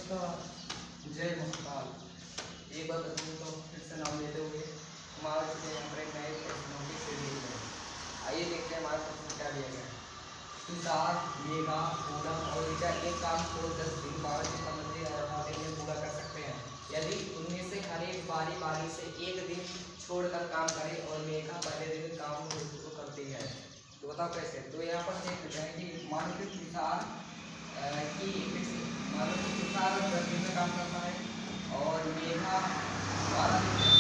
उसका जय महाकाल। एक बार तो फिर से नाम लेते हुए हमारे चुके यहाँ पर एक नए प्रश्नों की सीरीज है। आइए देखते हैं हमारे प्रश्न क्या दिया गया है। तुषार, मेघा, पूनम और ऋचा एक काम को 10 दिन 12 दिन 15 दिन और 18 दिन में पूरा कर सकते हैं। यदि उनमें से हर एक बारी बारी से एक दिन छोड़कर काम करे और मेघा पहले दिन काम शुरू करती है तो बताओ कैसे। तो यहाँ पर देख लेते हैं कि मानो कि तुषार की मानो कि तुषार 10 दिन में काम करता है और मेघा 12 दिन में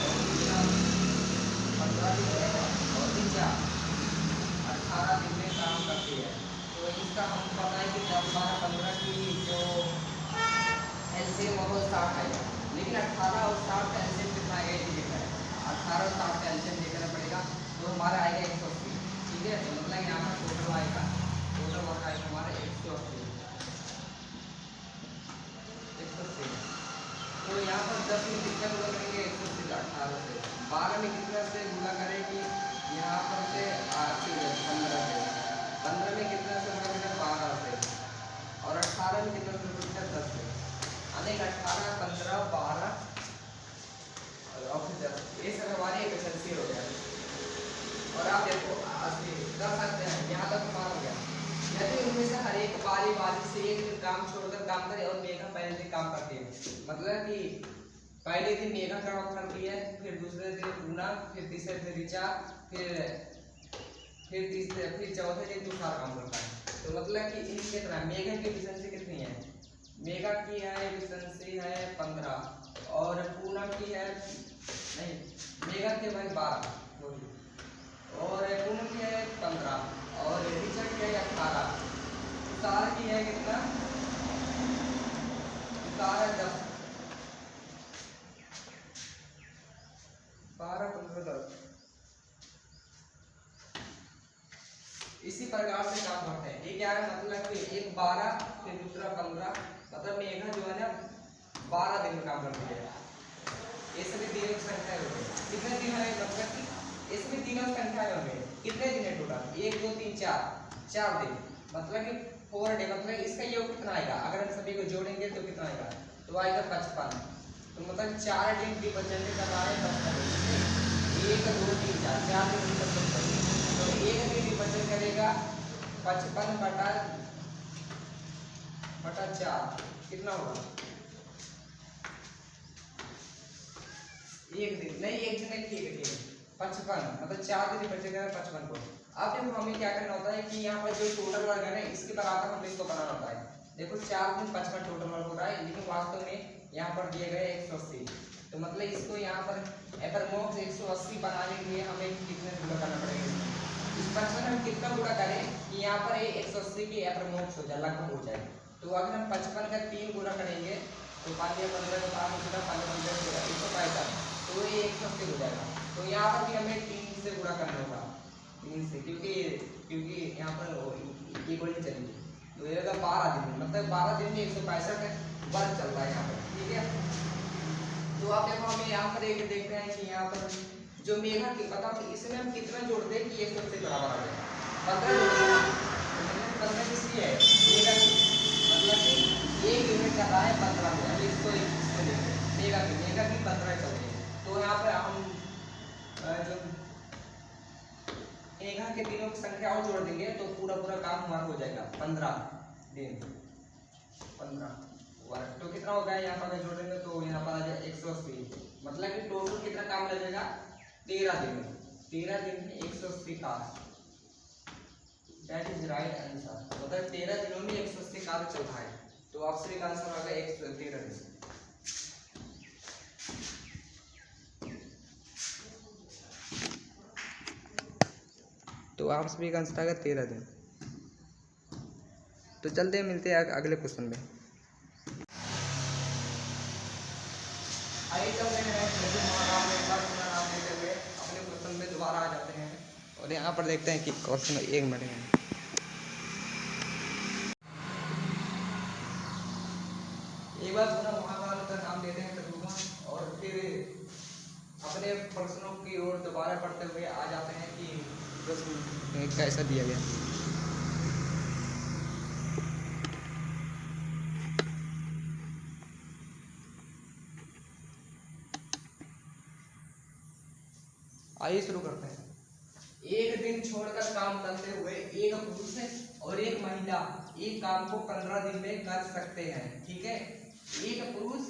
और ऋचा 15 दिन में और ऋचा 18 दिन में काम करती है। तो इसका हमको पता है कि 10 12 15 की जो एलसीएम वो 60 आएगा, लेकिन 18 और 60 का एलसीएम कितना आएगा ये देखना है। 18 और 60 का एलसीएम देखना पड़ेगा तो हमारा आएगा 180। ठीक है, तो मतलब यहाँ पर टोटल आएगा, टोटल वर्क आएगा हमारा 180। तो यहाँ पर 10 में कितना गुना करेंगे 180 18 से, 12 में कितना से गुना करेंगे यहाँ पर से 80 से 15 से, 15 में कितना से गुना करेंगे 12 से और 18 में कितना से गुना करेंगे 10 से। अनेक 18 15 12 और फिर 10 ये सब हमारे एफिशिएंसी हो गया। और आप देखो 80 कर सकते हैं, यहाँ तक हमारा हो गया। यदि उनमें से हर एक बारी बारी से एक दिन काम छोड़कर काम करे और मेघा पहले दिन काम करती है, मतलब कि पहले दिन मेघा काम करती है, फिर दूसरे दिन पूनम, फिर तीसरे दिन ऋचा, फिर चौथे दिन तुषार काम करता है। तो मतलब कि इन कितना मेघा की एफिशिएंसी कितनी है, मेघा की है एफिशिएंसी है 15 और पूनम की है नहीं मेघा की भाई 12 और पूनम की है 15 और ऋचा की है 18, तुषार की है कितना, तुषार है 10 12 15 10। इसी प्रकार से काम करते हैं। ये क्या है मतलब कि एक 12 फिर दूसरा 15, मतलब मेघा जो है ना 12 दिन में काम करती है। ये सभी दिनों की संख्या होगी, कितने दिन है मतलब कि इसमें दिनों की संख्या होगी, कितने दिन है टोटल 1 2 3 4 दिन, मतलब कि 4 डे। मतलब इसका योग कितना आएगा अगर हम सभी को जोड़ेंगे तो कितना आएगा, तो आएगा 55। तो मतलब 4 दिन रिप्रेजेंट कर रहा है 55, 1 2 3 4 दिन रिप्रेजेंट करेगा। तो एक दिन रिप्रेजेंट करेगा 55 बटा 4 कितना होगा, एक दिन नहीं, एक दिन नहीं, ठीक है 55 मतलब 4 दिन रिप्रेजेंट करेगा 55 को। अब देखो हमें क्या करना होता है कि यहाँ पर जो टोटल वर्क है ना इसके बराबर हमें इसको बनाना होता है। देखो 4 दिन 55 टोटल वर्क हो रहा है, लेकिन वास्तव में यहाँ पर दिए गए 180। तो मतलब इसको यहाँ पर एप्रॉक्स 180 बनाने के लिए हमें कितने गुणा करना पड़ेगा, इस 55 हम कितना गुणा करें कि यहाँ पर 180 की एप्रॉक्स हो जाए, लगभग हो जाए। तो अगर हम 55 का 3 गुणा करेंगे तो 5 15 का 5 गुणा 5 15 होगा 165, तो ये 180 हो जाएगा। तो यहाँ पर भी हमें 3 से गुणा करना होगा, 3 से, क्योंकि यहाँ पर इक्वल ही चलेंगे। तो ये 12 दिन मतलब 12 दिन में 165 वर्ग चल रहा है यहाँ पर। ठीक है, तो आप देखो हमें यहाँ पर एक देखते हैं कि यहाँ पर जो मेघा की बताओ कि इसमें हम कितना जोड़ते हैं कि 180 बराबर आ जाए, 15 जोड़ते हैं। 15 किसकी है मेघा की, मतलब कि एक यूनिट कर रहा है 15 में, अभी इसको मेघा की 15 चल रही है। तो यहाँ पर हम जो मेघा के दिनों की संख्या और जोड़ देंगे तो पूरा काम हमारा हो जाएगा 15 दिन 15 वर्ग। तो कितना हो गया यहाँ पर जोड़ेंगे तो यहाँ पर आ जाए 180, मतलब कि टोटल कितना काम लगेगा 13 दिन में, 13 दिन में 180 कार्य, दैट इज राइट आंसर। मतलब 13 दिनों में 180 कार्य चल रहा है, तो ऑप्शन का आंसर आ गया 113 दिन। तो आप सभी का आंसर आएगा 13 दिन। तो चलते मिलते हैं अगले क्वेश्चन में। आइए चलते हैं अपने क्वेश्चन में दोबारा आ जाते हैं और यहाँ पर देखते हैं कि क्वेश्चन 1 मिनट में एक बार पूरा महाकाल का नाम लेते हैं तकरीबन और फिर अपने प्रश्नों की ओर दोबारा पढ़ते हुए आ जाते हैं कि प्रश्न कैसा दिया गया। आइए शुरू करते हैं। एक दिन छोड़कर काम करते हुए एक पुरुष और एक महिला एक काम को 15 दिन में कर सकते हैं। ठीक है, एक पुरुष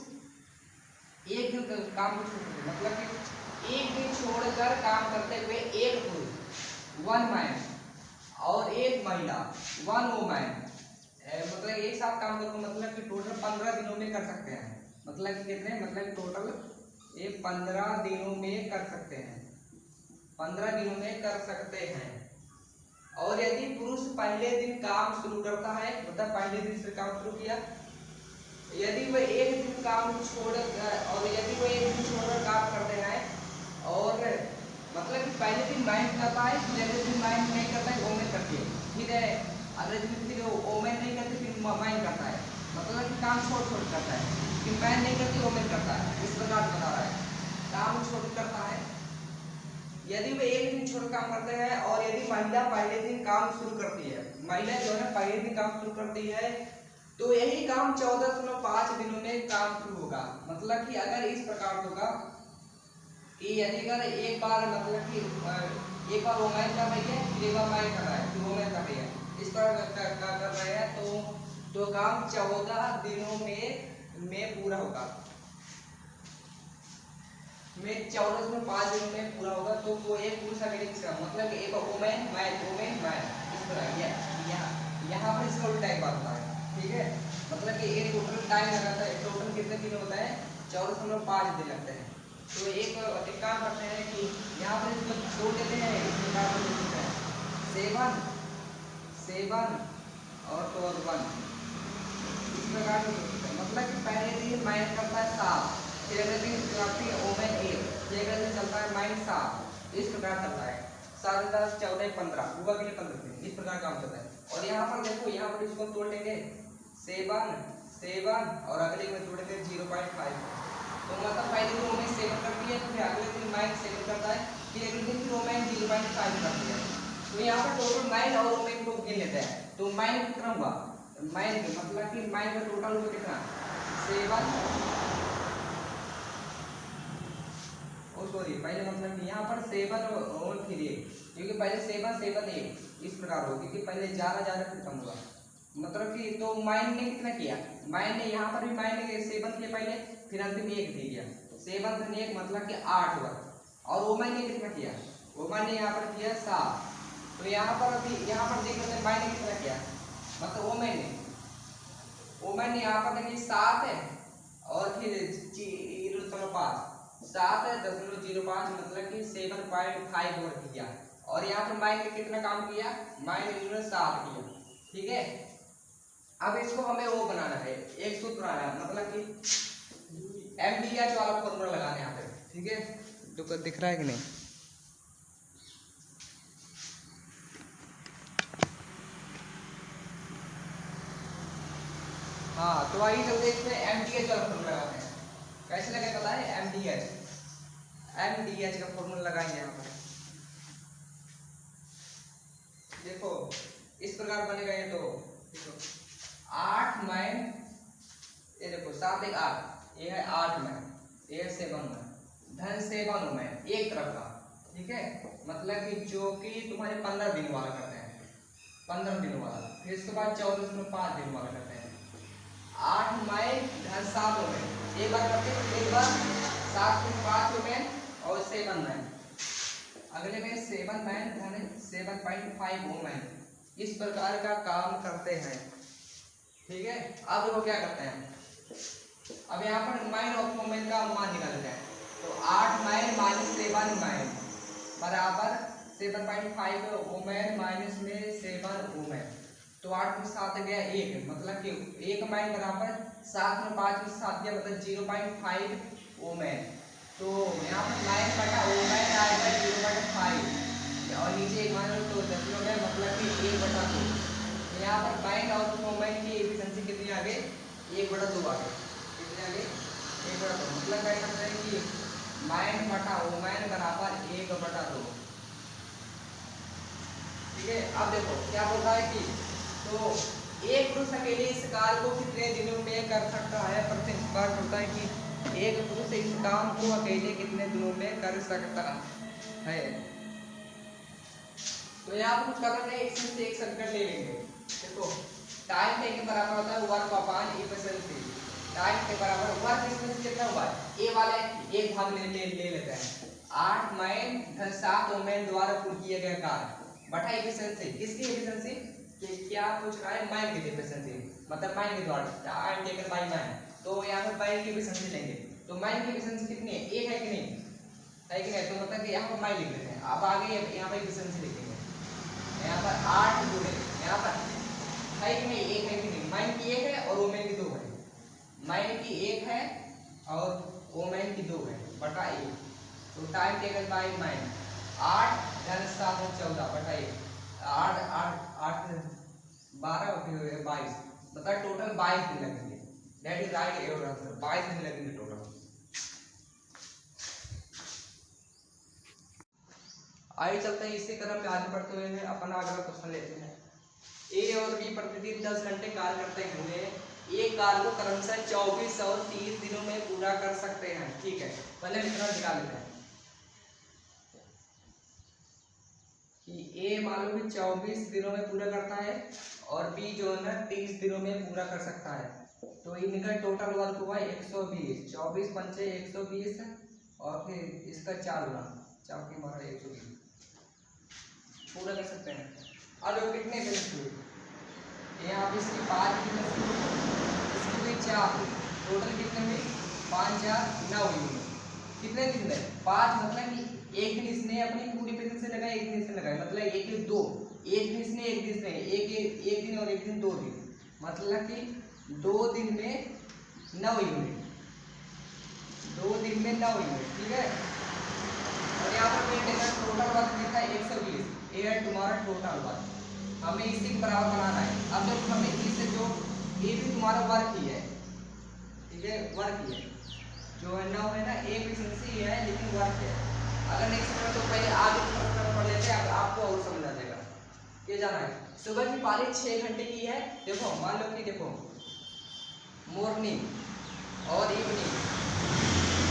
एक दिन काम को छोड़, मतलब कि एक दिन छोड़कर काम करते हुए एक पुरुष 1 मैन और एक महिला 1 वुमन, मतलब एक साथ काम करो, मतलब कि टोटल 15 दिनों में कर सकते हैं। मतलब कि कितने, मतलब टोटल ये 15 दिनों में कर सकते हैं, 15 दिनों में कर सकते हैं। और यदि पुरुष पहले दिन काम शुरू करता है, मतलब पहले दिन से काम शुरू किया, यदि वह एक दिन काम छोड़ और यदि वह एक दिन छोड़कर काम करते हैं और मतलब कि पहले दिन माइंड करता है, अगले दिन माइंड नहीं करता है, वोमेन करती है। ठीक है, अगले दिन फिर वोमेन नहीं करती, फिर माइंड करता है, मतलब कि काम छोड़ करता है, फिर माइंड नहीं करती, वोमेन करता है। इस प्रकार बता रहा है, काम छोड़ करता है यदि वे एक दिन छोड़ काम करते हैं, और यदि महिला पहले दिन काम शुरू करती है, महिला जो है पहले दिन काम शुरू करती है, तो यही काम 14.5 दिनों में काम शुरू होगा। मतलब कि अगर इस प्रकार होगा कि यदि अगर एक बार मतलब कि एक बार वोमेन कर रही है, फिर एक बार माइंड कर रहा है, फिर वोमेन कर रही है, इस पर कर रहे हैं, तो काम 14 दिनों में पूरा होगा, में 14.5 दिनों में पूरा होगा। तो वो एक पुरुष अकेले किसका, मतलब एक वुमेन मैन इस तरह यहाँ पर इसका उल्टा एक बात होता है। ठीक है, मतलब कि एक टोटल टाइम लगाता है, टोटल कितने दिन होता है, 14.5 दिन लगते हैं। तो एक काम करते हैं कि यहाँ पर इसको जोड़ देते हैं, इस प्रकार से लिखते हैं 7 और 12 इस प्रकार से, मतलब कि पहले दिन माइनस करता है 7, फिर अगले दिन करती है ओमेन 1, फिर अगले दिन चलता है -7, इस प्रकार चलता है 7 10 14 15 हुआ के लिए 15 दिन, इस प्रकार काम चलता है। और यहाँ पर देखो, यहाँ पर इसको तोड़ लेंगे 7 और अगले में तोड़ेंगे 0.5, तो मतलब पहले दिन ओमेन 7 करती है, फिर अगले दिन -7 करता है, फिर अगले दिन फिर ओमेन 0.5 करती है। तो यहाँ पर टोटल 9 और ओमेन को गिन लेते हैं, तो माइन कितना हुआ, माइन मतलब कि माइन का टोटल हुआ कितना 7, सॉरी पहले मतलब यहाँ पर 7 और फिर 1, क्योंकि पहले 7 1 इस प्रकार हो, क्योंकि पहले ज्यादा फिर कम हुआ, मतलब कि तो माइन ने कितना किया, माइन ने यहाँ पर भी माइन ने 7 किया पहले, फिर अंतिम 1 दे दिया, 7 और 1 मतलब कि 8 हुआ। और ओमन ने कितना किया, ओमन ने यहाँ पर किया 7, तो यहाँ पर अभी यहाँ पर देख लेते हैं माइन ने कितना किया, मतलब ओमन ने यहाँ पर देखिए 7 है और फिर 0.5 7 है 0.05, मतलब कि 7.5 ओवर किया। और यहाँ पर माइन ने कितना काम किया, माइन ने 7 किया। ठीक है, अब इसको हमें वो बनाना है, एक सूत्र बनाना है, मतलब कि MDH वाला फॉर्मूला लगाना है यहाँ पे। ठीक है, तो दिख रहा है कि नहीं, हाँ, तो आइए चलते इसमें MDH वाला फॉर्मूला लगाते हैं। कैसे लगे पता है, MDH का फॉर्मूला लगाएंगे यहाँ पर। देखो इस प्रकार बनेगा ये, तो देखो 8 मैन, ये देखो 7 1 8, ये है 8 मैन, ये है 7 मैन, धन 7 मैन एक तरफ का। ठीक है, मतलब कि जो कि तुम्हारे 15 दिन वाला करते हैं, 15 दिनों वाला, फिर इसके बाद 14.5 दिन वाला करते हैं। 8 मैन धन 7 मैन एक बार करते हैं, एक बार 7.5 मैन और 7 मैन, अगले में 7 मैन धन 7.5 वुमेन, इस प्रकार का काम करते हैं। ठीक है, अब देखो क्या करते हैं, अब यहाँ पर माइन और वुमेन का मान निकालते हैं, तो 8 मैन -7 मैन बराबर 7.5 वुमेन माइनस में 7 वुमेन, तो 8 में 7 गया 1, मतलब कि 1 मैन बराबर 7 में 5 में 7 गया, मतलब 0.5 वुमेन। तो यहाँ पर 9 बटा वुमेन आएगा 0.5, और नीचे एक मान तो दशमलव में, मतलब कि 1/2। तो यहाँ पर माइन और वुमेन की एफिशिएंसी कितनी आ गई, 1/2 आ गई, कितनी आ गई 1/2, मतलब क्या करते हैं कि माइन बटा वुमेन बराबर 1/2। ठीक है, अब देखो क्या बोल रहा है कि तो एक पुरुष अकेले इस कार्य को कितने दिनों में कर सकता है, प्रत्येक बार होता है कि एक पुरुष इस काम को अकेले कितने दिनों में कर सकता है। तो यहाँ पर माइन और वुमेन की एफिशिएंसी कितनी आ गई, 1/2 आ गई, मतलब क्या करते हैं कि माइन बटा वुमेन बराबर 1/2। ठीक है, अब देखो क्या बोल रहा है कि तो एक पुरुष अकेले इस कार्य को कितने दिनों में कर सकता है, प्रत्येक बार होता है कि एक पुरुष इस काम को अकेले कितने दिनों में कर सकता है। है। तो यहाँ पर कुछ करना नहीं, इसमें से एक समीकरण ले लेंगे। देखो टाइम टेकन बराबर होता है वर्क अपॉन एफिशिएंसी। टाइम के बराबर वर्क इसमें कितना हुआ है, ए वाले एक भाग ले लेते हैं। 8 मैन 7 वोमेन द्वारा पूर्ण किया गया कार्य बटा एफिशिएंसी। किसकी एफिशिएंसी, कि क्या पूछ रहा है, मैन की एफिशिएंसी, मतलब मैन के द्वारा टाइम टेकन बाय मैन। तो यहाँ पर मैन की एफिशिएंसी लेंगे। तो मैन की एफिशिएंसी कितनी है, एक है कि नहीं, है कि नहीं। तो मतलब कि यहाँ पर मैन लिख लेते हैं। अब आगे यहाँ पर एफिशिएंसी लिखेंगे। यहाँ पर 8 गुणे यहाँ पर है कि नहीं, एक है कि नहीं, मैन की एक है और वोमेन की दो है। मैन की एक है और वोमेन की दो है बटा एक। तो टाइम टेकन बाय मैन 8 × 7 = 14 बटा 1। 8 8 8 12 22, मतलब टोटल 22 दिन लगेंगे। That is right your answer, 22 दिन लगेंगे टोटल। आइए चलते हैं इसी क्रम में आगे बढ़ते हुए अपना अगला क्वेश्चन लेते हैं। ए और बी प्रतिदिन 10 घंटे कार्य करते हुए एक कार्य को क्रमशः 24 और 30 दिनों में पूरा कर सकते हैं। ठीक है, पहले इतना निकाल लेते हैं कि ए मान लो कि 24 दिनों में पूरा करता है और बी जो है ना 30 दिनों में पूरा कर सकता है। तो इनका टोटल वर्क हुआ 120। 24 पंचे 120 और फिर इसका 4 गुना 4 की मारा 120 पूरा कर सकते हैं। अब कितने दिन हुए, यहाँ पे इसकी 5 दिन इसकी हुई 4, टोटल कितने हुए 5 4 9 दिन। कितने दिन में 5, मतलब कि एक दिन इसने अपनी पूरी पेशेंस से लगाया, एक दिन इसने लगाया, मतलब एक दिन 2, एक दिन इसने एक दिन इसने एक दिन और एक दिन 2 दिन, मतलब कि 2 दिन में 9 यूनिट, 2 दिन में 9 यूनिट। ठीक है, और यहाँ पर टोटल वर्क कितना है 120। ये है तुम्हारा टोटल वर्क, हमें इसी के बराबर बनाना है। अब जब हमें इससे जो ये भी तुम्हारा वर्क ही है, ठीक है, वर्क ही है, जो है 9 है ना, ए एफिशिएंसी है लेकिन वर्क है। अगर नहीं समझ तो पहले आगे प्रश्न पढ़ लेते हैं, अब आपको और समझ आ जाएगा। ये जाना है सुबह की पाली 6 घंटे की है। देखो मान लो कि देखो मॉर्निंग और इवनिंग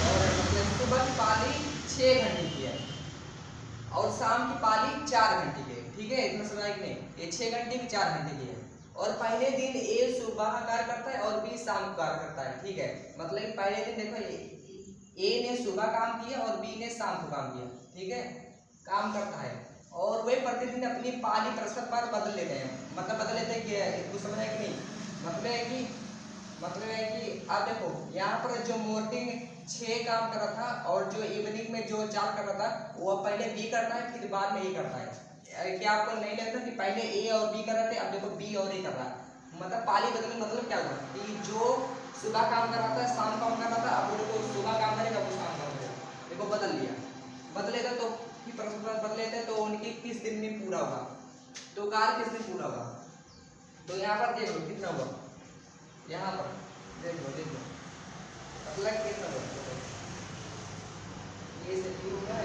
और मतलब सुबह की पाली 6 घंटे की है और शाम की पाली 4 घंटे की है। ठीक है, इतना समझ आया कि नहीं, ये 6 घंटे की 4 घंटे की है। और पहले दिन ए सुबह कार्य करता है और बी शाम को कार्य करता है। ठीक है, मतलब पहले दिन देखो ए ने सुबह काम किया और बी ने शाम को काम किया। ठीक है, काम करता है और वे प्रतिदिन अपनी पाली परस्पर पर बदल लेते हैं, मतलब बदल लेते हैं कि कुछ समझ है कि नहीं, मतलब है कि आप देखो यहाँ पर जो मॉर्निंग 6 काम कर रहा था और जो इवनिंग में जो 4 कर रहा था वो पहले बी करता है फिर बाद में ए करता है। क्या आपको नहीं लगता कि पहले ए और बी कर रहे थे, अब देखो बी और ए कर रहा है, मतलब पाली बदलने मतलब क्या हुआ कि जो सुबह काम कर रहा था शाम काम कर रहा था, अब वो सुबह काम करेगा वो शाम काम करेगा। देखो बदल लिया, बदलेगा तो फिर परस्पर बदलेते तो उनकी किस दिन में पूरा होगा, तो कार्य किस दिन पूरा होगा। तो यहाँ पर देख लो कितना हुआ, यहाँ पर देख लो मतलब कितना हुआ, ये से शुरू होगा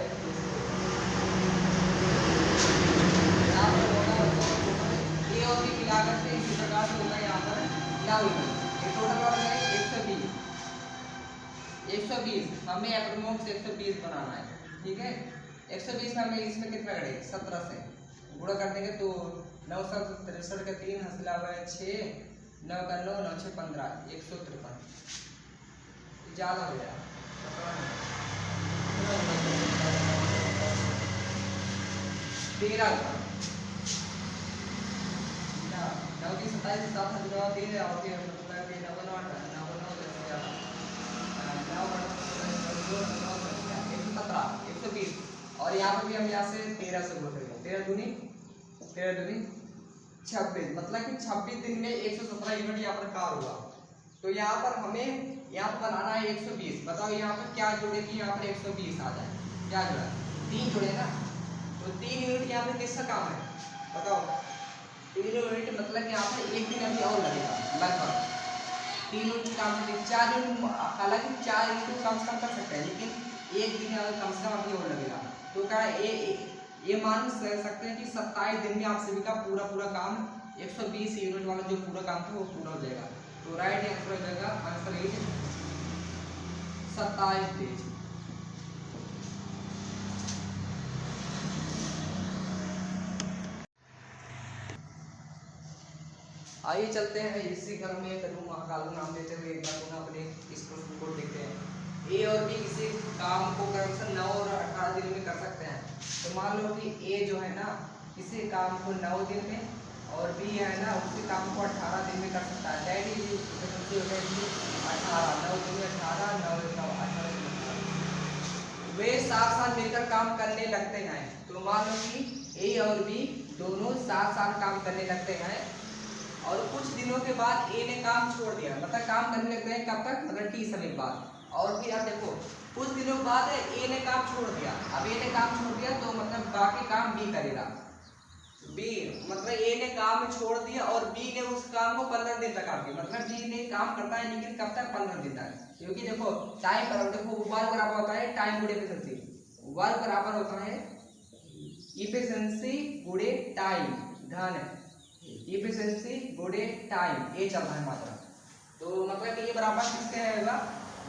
ए और बी मिलाकर से इसी प्रकार से होगा। यहाँ पर क्या होगा, ये टोटल वर्क है 120 हमें अप्रमुख से 120 बनाना है। ठीक है, 120 में हमें इसमें कितना करेंगे 17 से गुणा कर देंगे तो 9 7 63 का 3 हासिल हुआ है 6 9 का 9 9 6 15 153 ज़्यादा हो गया 13 का 9 की 27 7 9 3 और फिर मतलब कि 9 9 120 और यहाँ पर भी हम यहाँ से 13 से गुणा करेंगे, 13 दूनी 26, मतलब कि 26 दिन में 117 यूनिट यहाँ पर कार्य हुआ। तो यहाँ पर हमें यहाँ पर बनाना है 120। बताओ यहाँ पर क्या जोड़े कि यहाँ पर 120 आ जाए, क्या जोड़ा 3 जोड़े ना, तो 3 यूनिट यहाँ पर किसका काम है बताओ, 3 यूनिट मतलब यहाँ पर एक दिन अभी और लगेगा लगभग 3 यूनिट काम करते 4 यूनिट, हालांकि 4 यूनिट कम से कम कर सकते हैं लेकिन एक दिन कम से कम अभी और लगेगा। तो क्या ये मान सकते हैं कि 27 दिन में आप सभी का पूरा काम 120 यूनिट वाला जो पूरा काम था वो पूरा हो जाएगा। तो राइट आंसर हो जाएगा, आंसर इज 27 दिन। आइए चलते हैं इसी घर में तनु महाकाल को नाम देते हुए एक बार पुनः अपने इस प्रश्न को देखते हैं। ए और बी किसी काम को क्रमशः 9 और 18 दिन में कर सकते हैं। तो मान लो कि ए जो है ना किसी काम को 9 दिन में और बी है ना उसी काम को 18 दिन में कर सकता है। दैट इज 18 9 दिन में 18 9 9 18 दिन में। वे साथ साथ मिलकर काम करने लगते हैं। तो मान लो कि ए और बी दोनों साथ साथ काम करने लगते हैं और कुछ दिनों के बाद ए ने काम छोड़ दिया, मतलब काम करने लगते हैं कब तक, मतलब टी समय बाद। और फिर आप देखो कुछ दिनों बाद ए ने काम छोड़ दिया। अब ए ने काम छोड़ दिया तो मतलब बाकी काम बी करेगा। बी मतलब ए ने काम छोड़ दिया और बी ने उस काम को 15 दिन तक कर दिया। मतलब बी ने काम करता है लेकिन कब तक, 15 दिन तक। क्योंकि देखो टाइम पर देखो वर्क बराबर होता है टाइम गुणे एफिशिएंसी। वर्क बराबर होता है इफिशिएंसी गुणे टाइम, ध्यान है इफिशिएंसी गुणे टाइम, ये चल रहा है मात्रा। तो मतलब कि ये बराबर किसके होगा,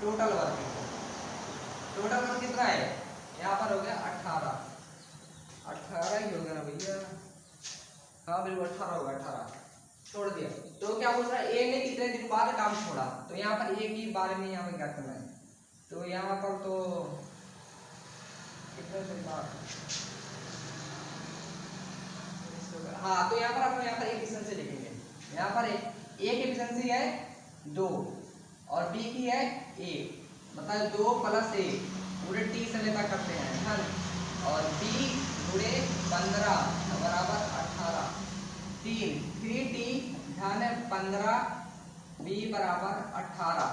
टोटल वर्क। टोटल वर्क कितना है, यहाँ पर हो गया 18 ही होगा ना भैया, हाँ बिल्कुल 18 होगा, 18 छोड़ दिया। तो क्या पूछ रहा है, ए ने कितने दिन बाद काम छोड़ा। तो यहाँ पर एक ही बारे में यहाँ पर क्या करना है। तो यहाँ पर तो कितने दिन बाद, हाँ तो यहाँ पर आप यहाँ पर एफिशिएंसी लिखेंगे। यहाँ पर ए की एफिशिएंसी है 2 और बी की है 1, मतलब 2 + 1 पूरे टी समय तक करते हैं है ना। और बी गुणे 15 बराबर 18, 3टी ध्यान है 15 बी बराबर 18।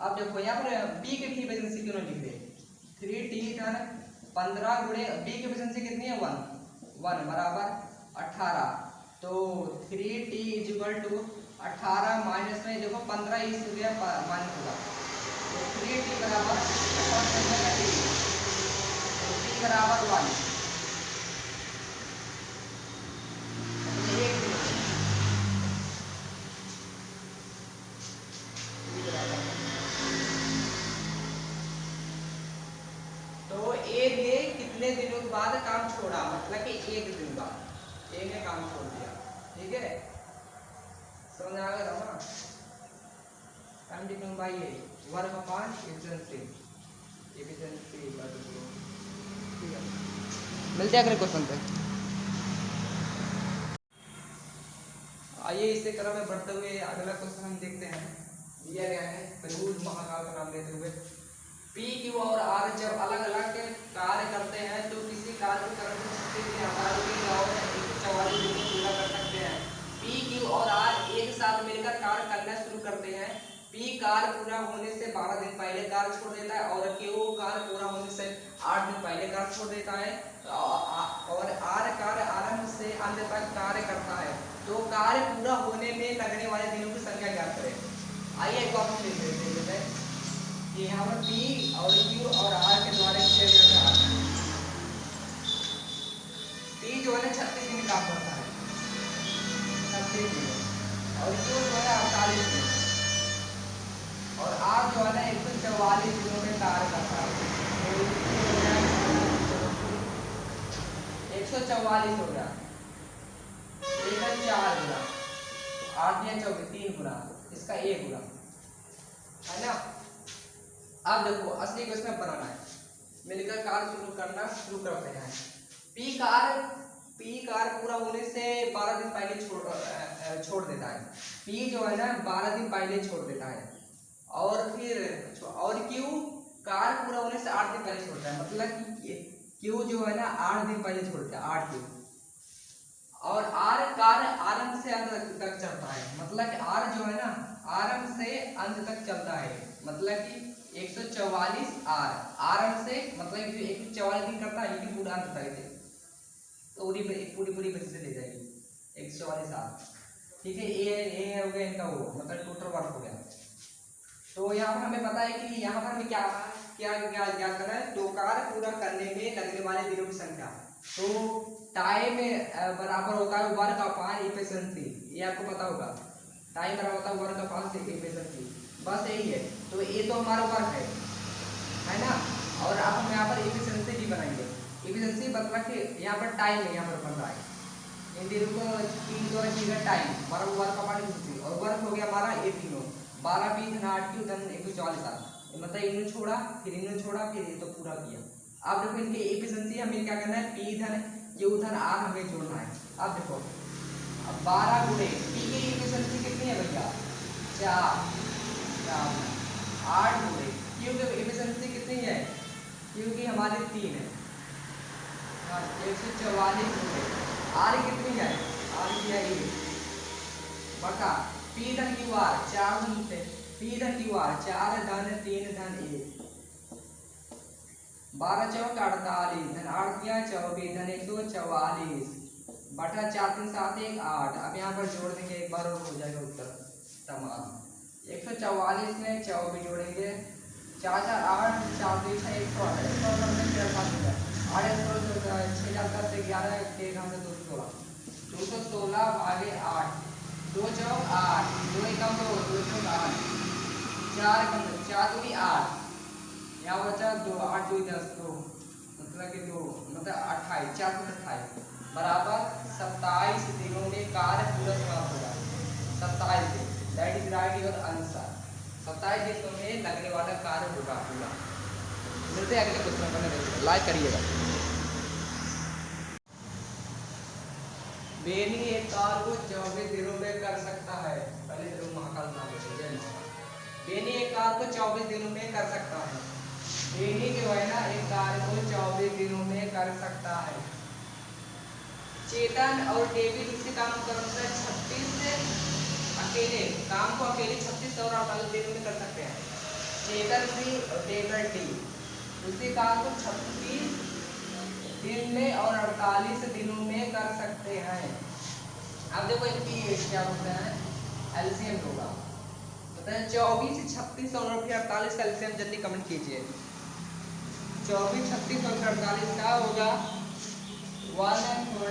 अब देखो यहाँ पर बी की एफिशिएंसी क्यों नहीं लिख रहे, 3टी ध्यान 15 गुणे बी की एफिशिएंसी कितनी है 1 बराबर 18। तो 3t = 18 माइनस में देखो 15 इस गया माइनस होगा। तो 3t बराबर t बराबर 1। तो ए ने कितने दिनों के बाद काम छोड़ा, मतलब कि 1 दिन बाद ए ने काम छोड़ दिया। ठीक है, समझ आ गया ना। टाइम डिफरेंस बाय ए वर्क अपॉन एफिशिएंसी ठीक है, मिलते हैं अगले क्वेश्चन पे। आइए इसे क्रम में बढ़ते हुए अगला क्वेश्चन हम देखते हैं। दिया गया है तनु महाकाल का नाम लेते हुए, पी क्यू और आर जब अलग अलग कार्य करते हैं तो किसी कार्य को करने से 18 दिन और 144 दिन में पूरा कर सकते हैं। पी क्यू और आर एक साथ मिलकर कार्य करना शुरू करते हैं। पी कार्य पूरा होने से 12 दिन पहले कार्य छोड़ देता है और क्यू कार्य पूरा होने से 8 दिन पहले कार्य छोड़ देता है। और आर कार्य आरंभ से अंत तक कार्य करता है। तो कार्य पूरा होने में लगने वाले दिनों की संख्या ज्ञात करें। आइए एक बार हम लिख देते हैं कि यहाँ पर P और Q और R के द्वारा किया गया है। P जो है 36 दिन काम करता है, 36 दिन, और Q जो है 48 दिन, और R जो है 144 दिनों में कार्य करता है। तो 144 हो गया, 4 गुना 8 या 24 3 गुना इसका 1 गुना है ना। अब देखो असली क्वेश्चन बनाना है, मिलकर कार्य शुरू करते हैं। पी कार्य पूरा होने से 12 दिन पहले छोड़ देता है। पी जो है ना 12 दिन पहले छोड़ देता है। और फिर और क्यू कार्य पूरा होने से 8 दिन पहले छोड़ता है, मतलब कि क्यू जो है ना 8 दिन पहले छोड़ता है, 8 दिन। और आर कार्य आरंभ से अंत तक चलता है, मतलब कि आर जो है ना आरंभ से अंत तक चलता है, मतलब कि 144 आर आरंभ से मतलब कि 144 दिन करता है लेकिन पूरा अंत तक है। तो पूरी बच्चे से ले जाएगी 144 आर। ठीक है, ये हो गया इनका वो मतलब टोटल वर्क हो गया। तो यहाँ पर हमें पता है कि यहाँ पर हमें क्या करना है, तो कार्य पूरा करने में लगने वाले दिनों की संख्या। तो टाइम बराबर होता है वर्क अपॉन एफिशिएंसी, ये आपको पता होगा। टाइम बराबर होता है वर्क अपॉन एफिशिएंसी, बस यही है। तो ये तो हमारा वर्क है ना। और अब हम यहाँ पर एफिशिएंसी भी बनाएंगे। एफिशिएंसी मतलब कि यहाँ पर टाइम है, यहाँ पर बन रहा है इन तीनों को 3 द्वारा किया टाइम हमारा वर्क हमारी दूसरी और वर्क हो गया हमारा ये तीनों 12 20 8 की उधर 144 आ मतलब इन्होंने छोड़ा फिर इन्होंने छोड़ा फिर ये तो पूरा किया। अब देखो इनके एफिशिएंसी हमें क्या करना है पी धन ये उधर आर हमें जोड़ना है। अब देखो अब 12 गुणे पी की एफिशिएंसी कितनी है भैया 4 8 गुणे क्यू की एफिशिएंसी कितनी है क्योंकि हमारी 3 है 144 गुणे आर कितनी है आर की है ये बटा पी धन की वार 4 धन से पी धन की वार 4 धन 3 धन 1 12 चौक 48 धन 8 किया 24 धन 144 बटा 4 3 7 1 8। अब यहाँ पर जोड़ देंगे एक बार और हो जाएगा उत्तर तमाम 144 में 24 जोड़ेंगे 4 4 8 4 2 6 108 6 4 10 11 216 भागे 8 2 चौक 8 2 एकम 2 2 चौक 8 4 एकम 4 दूनी 8 यहाँ बचा 2 8 2 10 2 मतलब कि 2 मतलब 28 4 28 बराबर 27 दिनों में कार्य पूरा समाप्त होगा 27 दिन that is right your answer 27 दिनों में लगने वाला कार्य होगा पूरा। मिलते हैं अगले क्वेश्चन पर लाइक करिएगा। बेनी एक कार्य को 24 दिनों में कर सकता है पहले जरूर महाकाल नाम जय महाकाल। बेनी एक कार्य को 24 दिनों में कर सकता है बेनी जो है ना एक कार्य को 24 दिनों में कर सकता है। चेतन और डेविड इसी काम को 36 से अकेले काम को अकेले 36 और 48 दिनों में कर सकते हैं। चेतन भी और डेविड डी उसी काम को 36 दिन में और 48 दिनों में कर सकते हैं। अब देखो इनकी क्या होता है एलसीएम होगा मतलब 24 36 और फिर 48 का एलसीएम जल्दी कमेंट कीजिए। 24 36 और 48 का होगा 144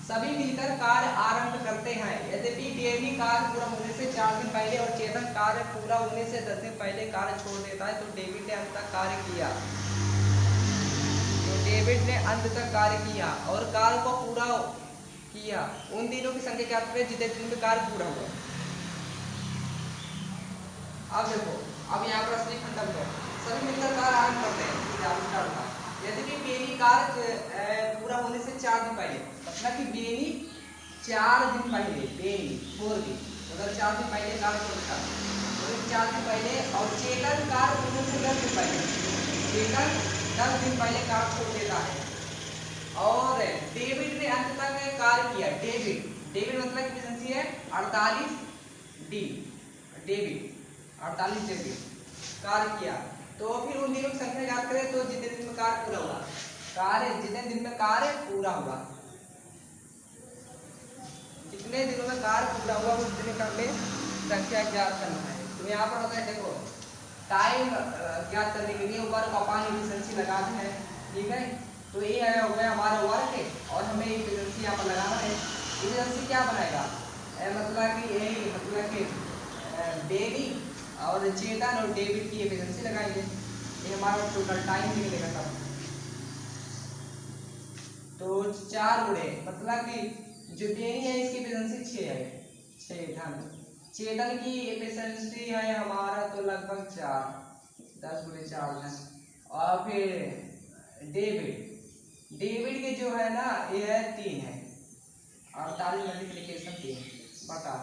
सभी मिलकर कार्य आरंभ करते हैं। यद्यपि डेवी कार्य पूरा होने से 4 दिन पहले और चेतन कार्य पूरा होने से 10 दिन पहले कार्य छोड़ देता है तो डेविड ने अंत तक कार्य किया और कार्य को पूरा किया उन दिनों की संख्या क्या है जितने दिन में कार्य पूरा हुआ। अब देखो अब यहाँ पर असली खंडन है सभी मिलकर कार्य आरंभ करते हैं। यद्यपि बेनी कार्य पूरा होने से 4 दिन पहले मतलब कि बेनी 4 दिन पहले बेनी 4 दिन अगर 4 दिन पहले कार्य छोड़ता तो 4 दिन पहले और चेतन कार्य होने से 10 दिन पहले चेतन 10 दिन पहले कार्य छोड़ देता है और डेविड ने अंत तक कार्य किया। डेविड मतलब की एफिशिएंसी है 48 डी डेविड 48 डेविड कार्य किया तो फिर उन दिनों की संख्या याद करें तो जितने दिन में कार्य पूरा हुआ जितने दिन में कार्य पूरा हुआ जितने दिनों में कार्य पूरा हुआ उतने का हमें संख्या ज्ञात करना है। तो यहाँ पर होता है देखो टाइम ज्ञात करने के लिए ऊपर कॉम्पाउंड एफिशिएंसी लगाते हैं ठीक है। तो ये हो गया हमारा वर्क और हमें एफिशिएंसी यहाँ पर लगाना है। एफिशिएंसी क्या बनाएगा मतलब कि डेवी और चेतन और डेविड की एफिशिएंसी लगाएंगे ये हमारा टोटल टाइम निकलेगा तब। तो 4 गुणे मतलब कि जो बेनी है इसकी एफिशिएंसी 6 है 6 धन चेतन की एफिशिएंसी है हमारा तो लगभग 4 10 गुणे 4 धन और फिर डेविड के जो है ना ये है 3 है 48 मल्टीप्लिकेशन 3 बटा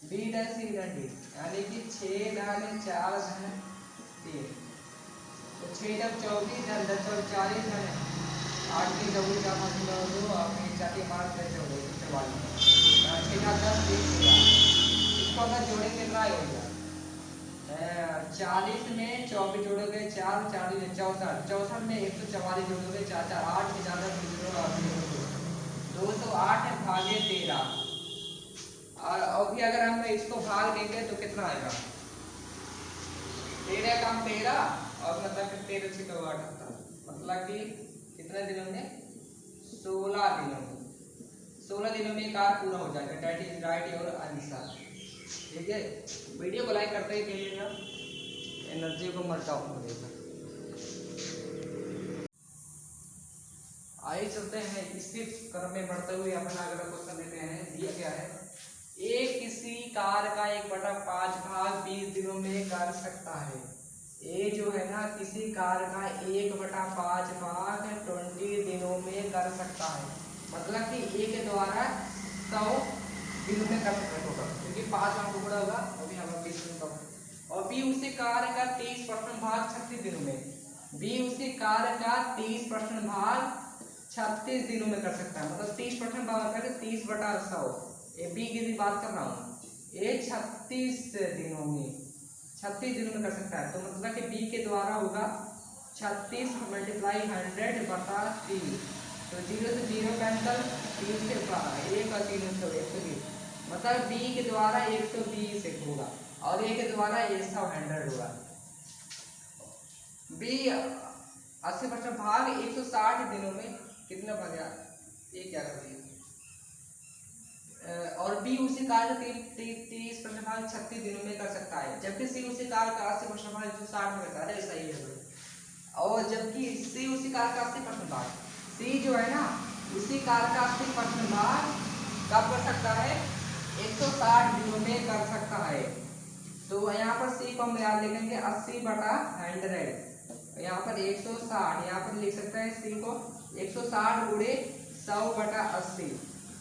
बी डैश यानी कि 6 धन 4 धन 3 तो 6 जब 24 धन 10 और 40 धन 8 की डबल 4 5 2 आपने 4 के मार्क कैसे हो गए 44 6 का 10 इसको अगर जोड़ेंगे कितना आएगा 40 में 24 जोड़ोगे 4 40 में 64 में 144 जोड़ोगे 4 4 8 के ज्यादा 208 भागे 13 और भी अगर हम इसको भाग देंगे तो कितना आएगा 13 कम 13 और मतलब कि 13 से 8 मतलब कि कितने दिनों में 16 दिनों में 16 दिनों में कार्य पूरा हो जाएगा that is right your answer. ठीक है, वीडियो को लाइक करते ही करिएगा, एनर्जी को मत डाउन करिएगा। आइए चलते हैं इसी क्रम में बढ़ते हुए अपना अगला क्वेश्चन लेते हैं। दिया क्या है, ए किसी कार का 1/5 भाग 20 दिनों में कर सकता है। ए जो है ना किसी कार का 1/5 भाग 20 दिनों में कर सकता है, मतलब कि ए के द्वारा 100 दिनों में कर सकता है टोटल, क्योंकि 5 भाग टुकड़ा होगा अभी हमें 20 दिन का। और बी उसी कार का 30% भाग 36 दिनों में, बी उसी कार का 30% भाग 36 दिनों में कर सकता है, मतलब 30% भाग करके 30/100। ए बी की भी बात कर रहा हूँ, ए 36 दिनों में 36 दिनों में कर सकता है, तो मतलब कि बी के द्वारा होगा 36 × 100/30, तो 0 से 0 कैंसल, 3 से 1 और 3 120, मतलब बी के द्वारा 120 होगा और ए के द्वारा 100 होगा। बी 80% भाग 160 दिनों में कितना बचा, ये क्या कर दिया, और बी उसी कार का 30% भाग 36 दिनों में कर सकता है, जबकि सी उसी कार का 80% भाग 160 में करता है। ऐसा ही है, और जबकि सी उसी कार का 80% भाग, सी जो है ना उसी कार का 80% भाग कब कर सकता है, 160 दिनों में कर सकता है। तो यहाँ पर सी को हम याद लिखेंगे 80/100, यहाँ पर 160, यहाँ पर लिख सकते हैं सी को 160 × 100/80,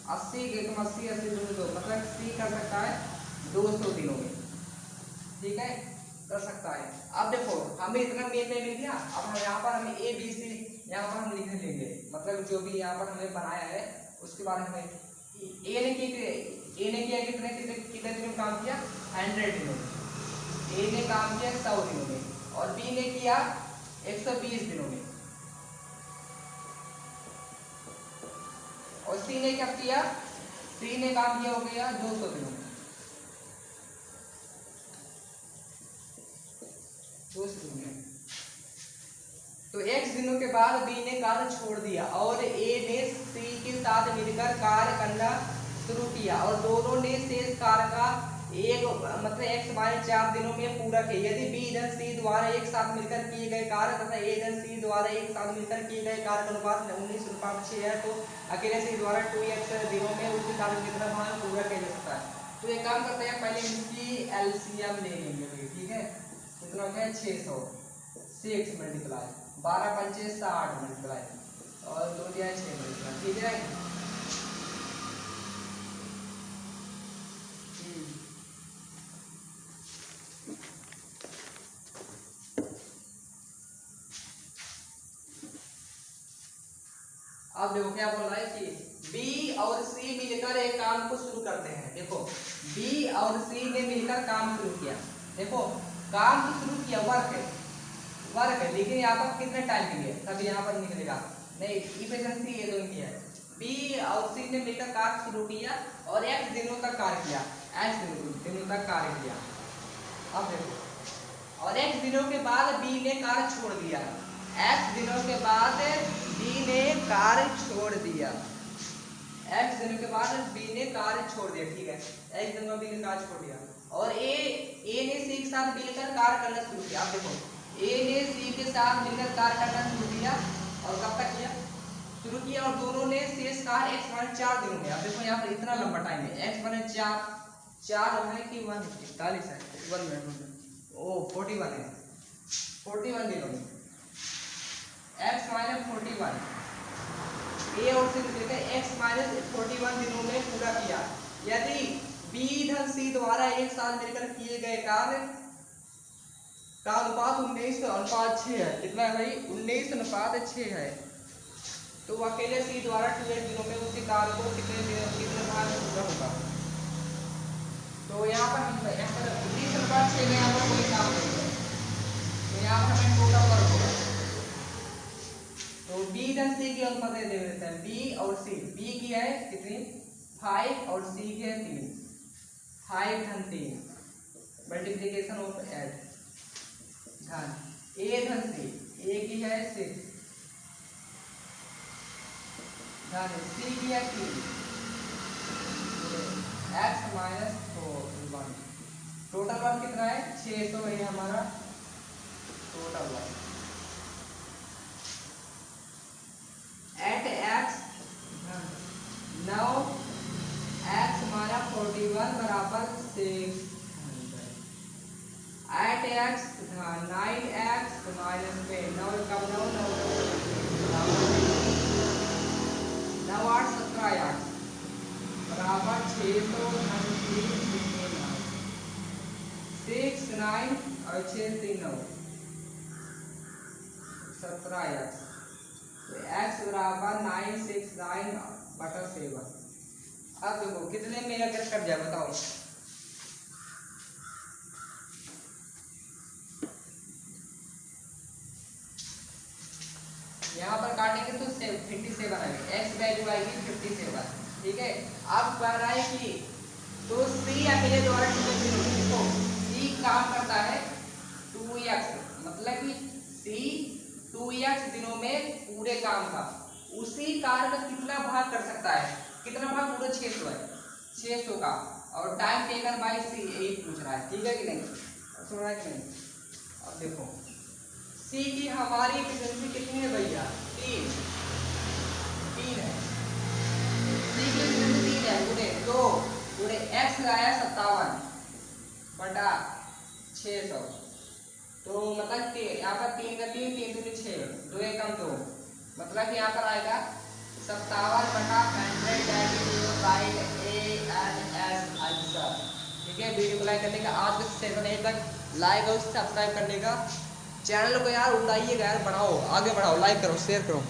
80 के तुम 80 80 200, मतलब सी कर सकता है 200 दिनों में, ठीक है, कर सकता है। अब देखो हमें इतना मेन में मिल गया, अब हम यहाँ पर हमें ए बी सी यहाँ पर हम लिखने लेंगे, मतलब जो भी यहाँ पर हमने बनाया है उसके बारे में। ए ने किया कितने कितने दिनों में काम किया, 100 दिनों में, ए ने काम किया 100 दिनों में, और बी ने किया 120 दिनों में, और सी ने क्या किया, सी ने काम किया हो गया 200 दिनों में, 200 दिनों में। तो x दिनों के बाद बी ने कार्य छोड़ दिया और ए ने सी के साथ मिलकर कार्य करना शुरू किया, और दोनों ने शेष कार्य का एक मतलब x - 4 दिनों में पूरा किया। यदि बी धन सी द्वारा एक साथ मिलकर किए गए कार्य तथा ए धन सी द्वारा एक साथ मिलकर किए गए कार्य का अनुपात 19:6 है, तो अकेले सी द्वारा 2x दिनों में उसी कार्य कितना भाग पूरा किया जा सकता है। तो एक काम करते हैं, पहले इसकी एलसीएम ले लेंगे, ठीक है, कितना हो गया 600, 6 मल्टीप्लाई 12 × 5 = 60 मल्टीप्लाई और 2 दिया 6 मल्टीप्लाई, ठीक है। अब देखो क्या बोल रहा है कि B और C मिलकर एक काम को शुरू करते हैं। देखो B और C ने मिलकर काम शुरू किया, देखो काम तो शुरू किया, वर्क है, लेकिन यहाँ पर कितने टाइम के लिए, तभी यहाँ पर निकलेगा नहीं, इफिशिएंसी ये दोनों की है। B और C ने मिलकर कार्य शुरू किया और x दिनों तक कार्य किया, x दिनों तक कार्य किया। अब देखो और x दिनों के बाद B ने कार्य छोड़ दिया, x दिनों के बाद B ने कार्य छोड़ दिया, x दिनों के बाद B ने कार्य छोड़ दिया, ठीक है, x दिनों में B ने कार्य छोड़ दिया और A ने C के साथ मिलकर कार्य करना शुरू किया। अब देखो A ने C के साथ मिलकर कार्य करना शुरू किया और कब तक किया, शुरू किया, और दोनों ने शेष कार्य x - 4 दिनों में। अब देखो यहाँ पर इतना लंबा टाइम है, x - 4 है कि 141 है, 1 मिनट ओ 41 है, 41 दिनों में, x - 41, ए और सी मिलकर x - 41 दिनों में पूरा किया। यदि B धन C द्वारा एक साथ मिलकर किए गए कार्य का अनुपात 19:6 है, कितना है भाई, 19:6 है, तो अकेले C द्वारा 2x दिनों में उसी कार्य को कितने भाग में पूरा होगा। तो यहाँ पर 19:6 में यहाँ पर कोई काम नहीं है, तो यहाँ पर हमें टोटल वर्क होगा। तो B धन C की अनुपात दे देते हैं, B और C, B की है कितनी 5 और C की है 3, 5 धन 3 मल्टीप्लिकेशन ऑफ ऐड धन A धन C, A की है 6 धन C की है 3 x माइनस 1। टोटल वर्क कितना है 600 है हमारा total work. Eight x 9 x हमारा 41 बराबर 600। एट x 9x माइनस 10 9 कम 9 9 9 8 17 8 बराबर 600 6 9 और 6 3 9 17 x। तो x बराबर 969 बटा 7। अब देखो कितने में अगर कट जाए बताओ। यहाँ पर काटेंगे तो 57 आएगी, x वैल्यू आएगी 57। ठीक है। अब कह रहा है कि तो c अकेले द्वारा देखो c काम करता है 2x, मतलब कि c 2x दिनों में पूरे काम का उसी कार्य का कितना भाग कर सकता है, कितना भाग पूरा 600 है 600 का, और टाइम टेकन बाय c यही पूछ रहा है। ठीक है कि नहीं, सुन रहा है कि नहीं। अब देखो c की हमारी एफिशिएंसी कितनी है भैया 3 है, c की एफिशिएंसी 3 है पूरे। तो पूरे x लगाया 57 बटा 600, तो मतलब यहाँ पर 3 का 3 3 दूनी 6 2 एक कम 2, मतलब कि यहाँ पर आएगा 57 बटा 100 that is your right ANS answer. ठीक है। वीडियो को लाइक करने का, आज के सेशन यहीं तक, लाइक और सब्सक्राइब करने का, चैनल को यार उड़ाइएगा यार, बढ़ाओ आगे बढ़ाओ, लाइक करो शेयर करो।